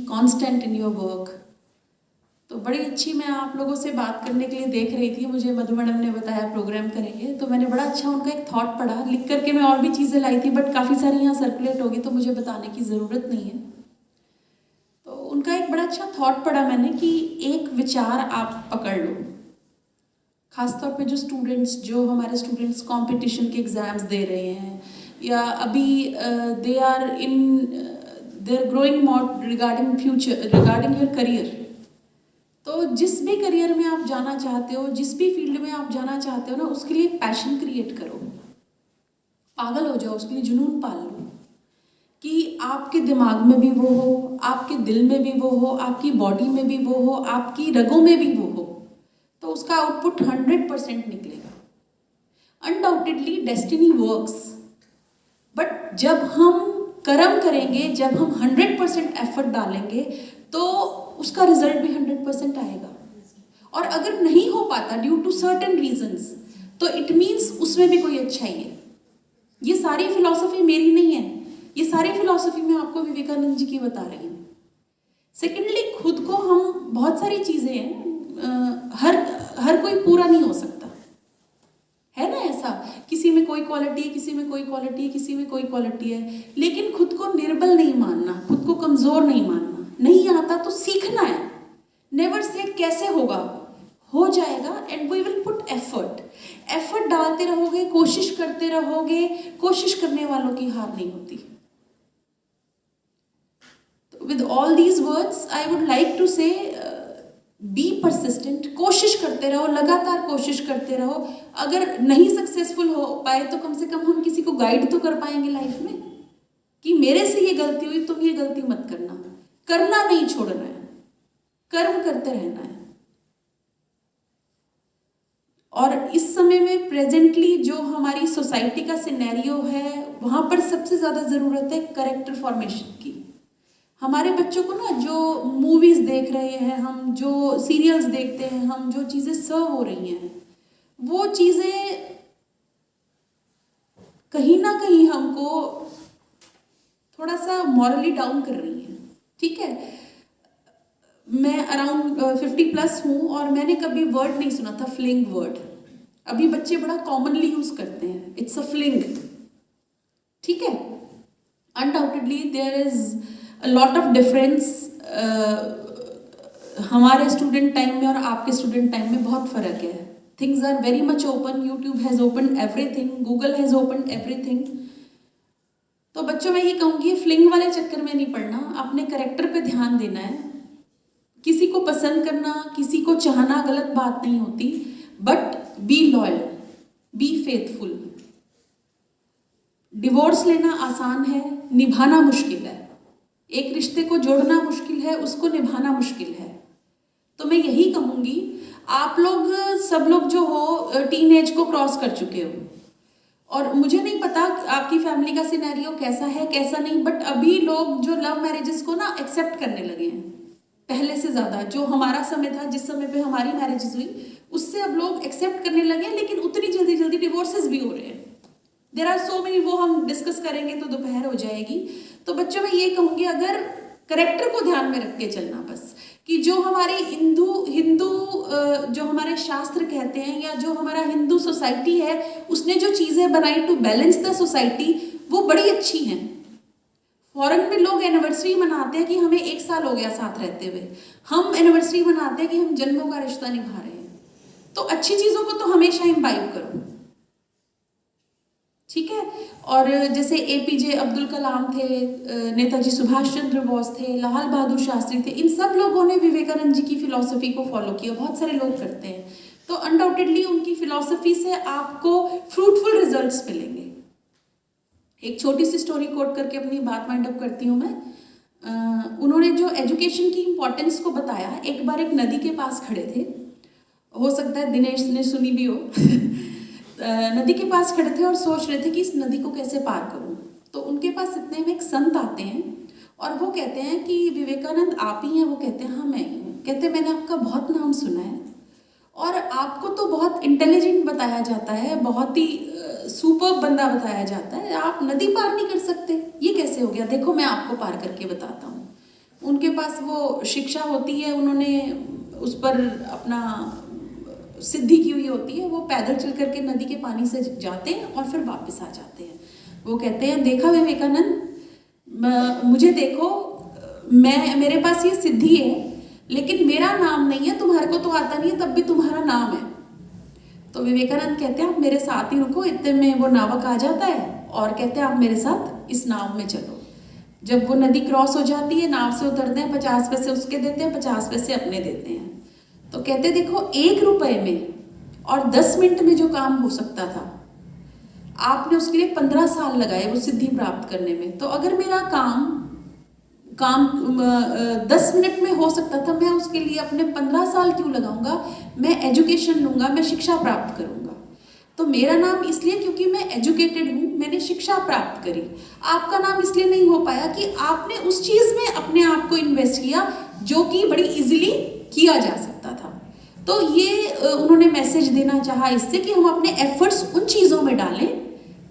Constant in your work. तो बड़ी अच्छी मैं आप लोगों से बात करने के लिए देख रही थी, मुझे मधु मैडम ने बताया प्रोग्राम करेंगे, तो मैंने बड़ा अच्छा उनका एक थॉट पढ़ा, लिख करके मैं और भी चीज़ें लाई थी बट काफ़ी सारी यहाँ सर्कुलेट होगी तो मुझे बताने की ज़रूरत नहीं है। तो उनका एक बड़ा अच्छा थॉट पढ़ा मैंने कि एक विचार आप पकड़ लो, खासतौर पे जो हमारे स्टूडेंट्स कंपटीशन के एग्ज़ाम्स दे रहे हैं या अभी they are growing more regarding future, regarding your career. तो जिस भी करियर में आप जाना चाहते हो, जिस भी फील्ड में आप जाना चाहते हो ना, उसके लिए पैशन क्रिएट करो, पागल हो जाओ, उसके लिए जुनून पाल लो कि आपके दिमाग में भी वो हो, आपके दिल में भी वो हो, आपकी बॉडी में भी वो हो, आपकी रगों में भी वो हो, तो उसका आउटपुट 100% निकलेगा। अनडाउटेडली डेस्टिनी वर्क्स, बट जब हम कर्म करेंगे, जब हम 100% एफर्ट डालेंगे तो उसका रिजल्ट भी 100% आएगा। और अगर नहीं हो पाता ड्यू टू सर्टेन रीजंस, तो इट मीन्स उसमें भी कोई अच्छाई है। ये सारी फिलॉसफी मेरी नहीं है, ये सारी फिलॉसफी मैं आपको विवेकानंद जी की बता रही हूँ। सेकेंडली, खुद को हम बहुत सारी चीज़ें हैं, हर कोई पूरा नहीं हो सकता है ना, ऐसा किसी में कोई क्वालिटी है, किसी में कोई क्वालिटी है, किसी में कोई क्वालिटी है, लेकिन खुद को निर्बल नहीं मानना, खुद को कमज़ोर नहीं मानना। नहीं आता तो सीखना है, नेवर से कैसे होगा, हो जाएगा। And we will put effort डालते रहोगे, कोशिश करते रहोगे, कोशिश करने वालों की हार नहीं होती। तो with all these words I would like to say be persistent, कोशिश करते रहो, लगातार कोशिश करते रहो। अगर नहीं सक्सेसफुल हो पाए तो कम से कम हम किसी को गाइड तो कर पाएंगे लाइफ में कि मेरे से ये गलती हुई, तुम ये गलती मत करना। करना नहीं छोड़ना है, कर्म करते रहना है। और इस समय में प्रेजेंटली जो हमारी सोसाइटी का सिनेरियो है, वहां पर सबसे ज्यादा जरूरत है कैरेक्टर फॉर्मेशन की। हमारे बच्चों को ना, जो मूवीज देख रहे हैं हम, जो सीरियल्स देखते हैं हम, जो चीजें सर्व हो रही हैं, वो चीजें कहीं ना कहीं हमको थोड़ा सा मॉरली डाउन कर रही हैं। ठीक है, मैं अराउंड 50+ हूँ और मैंने कभी वर्ड नहीं सुना था फ्लिंग वर्ड। अभी बच्चे बड़ा कॉमनली यूज करते हैं, इट्स अ फ्लिंग। ठीक है, undoubtedly there is a lot of difference. हमारे स्टूडेंट टाइम में और आपके स्टूडेंट टाइम में बहुत फर्क है। Things are very much open, YouTube has open everything, Google has open everything. तो बच्चों मैं ये कहूँगी, फ्लिंग वाले चक्कर में नहीं पड़ना, अपने करेक्टर पे ध्यान देना है। किसी को पसंद करना, किसी को चाहना गलत बात नहीं होती, but be loyal, be faithful. Divorce लेना आसान है, निभाना मुश्किल है। एक रिश्ते को जोड़ना मुश्किल है, उसको निभाना मुश्किल है। तो मैं यही कहूँगी, आप लोग सब लोग जो हो टीनेज को क्रॉस कर चुके हो, और मुझे नहीं पता आपकी फैमिली का सिनेरियो कैसा है कैसा नहीं, बट अभी लोग जो लव मैरिजेस को ना एक्सेप्ट करने लगे हैं पहले से ज़्यादा। जो हमारा समय था, जिस समय पे हमारी मैरिजेस हुई, उससे अब लोग एक्सेप्ट करने लगे हैं, लेकिन उतनी जल्दी जल्दी डिवोर्सेस भी हो रहे हैं। देयर आर सो मेनी, वो हम डिस्कस करेंगे तो दोपहर हो जाएगी। तो बच्चों मैं ये कहूँगी, अगर करेक्टर को ध्यान में रख के चलना, बस कि जो हमारे हिंदू जो हमारे शास्त्र कहते हैं, या जो हमारा हिंदू सोसाइटी है, उसने जो चीज़ें बनाई टू बैलेंस द सोसाइटी, वो बड़ी अच्छी हैं। फॉरेन में लोग एनिवर्सरी मनाते हैं कि हमें 1 साल हो गया साथ रहते हुए, हम एनिवर्सरी मनाते हैं कि हम जन्मों का रिश्ता निभा रहे हैं। तो अच्छी चीज़ों को तो हमेशा इम्बाइब करो। ठीक है, और जैसे APJ अब्दुल कलाम थे, नेताजी सुभाष चंद्र बोस थे, लाल बहादुर शास्त्री थे, इन सब लोगों ने विवेकानंद जी की फिलॉसफी को फॉलो किया। बहुत सारे लोग करते हैं, तो अनडाउटेडली उनकी फिलॉसफी से आपको फ्रूटफुल रिजल्ट्स मिलेंगे। एक छोटी सी स्टोरी कोट करके अपनी बात वाइंड अप करती हूँ मैं। उन्होंने जो एजुकेशन की इम्पोर्टेंस को बताया, एक बार एक नदी के पास खड़े थे, हो सकता है दिनेश ने सुनी भी हो। नदी के पास खड़े थे और सोच रहे थे कि इस नदी को कैसे पार करूं। तो उनके पास इतने में एक संत आते हैं और वो कहते हैं कि विवेकानंद आप ही हैं? वो कहते हैं हाँ मैं ही हूँ। कहते मैंने आपका बहुत नाम सुना है और आपको तो बहुत इंटेलिजेंट बताया जाता है, बहुत ही सुपर बंदा बताया जाता है, आप नदी पार नहीं कर सकते, ये कैसे हो गया? देखो मैं आपको पार करके बताता हूँ। उनके पास वो शिक्षा होती है, उन्होंने उस पर अपना सिद्धि की हुई होती है, वो पैदल चल करके नदी के पानी से जाते हैं और फिर वापस आ जाते हैं। वो कहते हैं, देखा विवेकानंद, मुझे देखो, मेरे पास ये सिद्धि है, लेकिन मेरा नाम नहीं है, तुम्हारे को तो आता नहीं है, तब भी तुम्हारा नाम है। तो विवेकानंद कहते हैं, आप मेरे साथ ही रुको। इतने में वो नावक आ जाता है और कहते हैं, आप मेरे साथ इस नाव में चलो। जब वो नदी क्रॉस हो जाती है, नाव से उतरते हैं, 50 पैसे उसके देते हैं, 50 पैसे अपने देते हैं। तो कहते हैं, देखो, 1 रुपए में और 10 मिनट में जो काम हो सकता था, आपने उसके लिए 15 साल लगाए वो सिद्धि प्राप्त करने में। तो अगर मेरा काम 10 मिनट में हो सकता था, मैं उसके लिए अपने 15 साल क्यों लगाऊंगा? मैं एजुकेशन लूंगा, मैं शिक्षा प्राप्त करूंगा। तो मेरा नाम इसलिए क्योंकि मैं एजुकेटेड हूँ, मैंने शिक्षा प्राप्त करी। आपका नाम इसलिए नहीं हो पाया कि आपने उस चीज में अपने आप को इन्वेस्ट किया जो कि बड़ी इजीली किया जा सकता था। तो ये उन्होंने मैसेज देना चाहा इससे कि हम अपने एफर्ट्स उन चीजों में डालें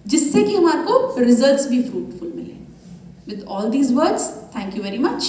जिससे कि हमारे को रिजल्ट्स भी फ्रूटफुल मिले। With all these words, thank you very much.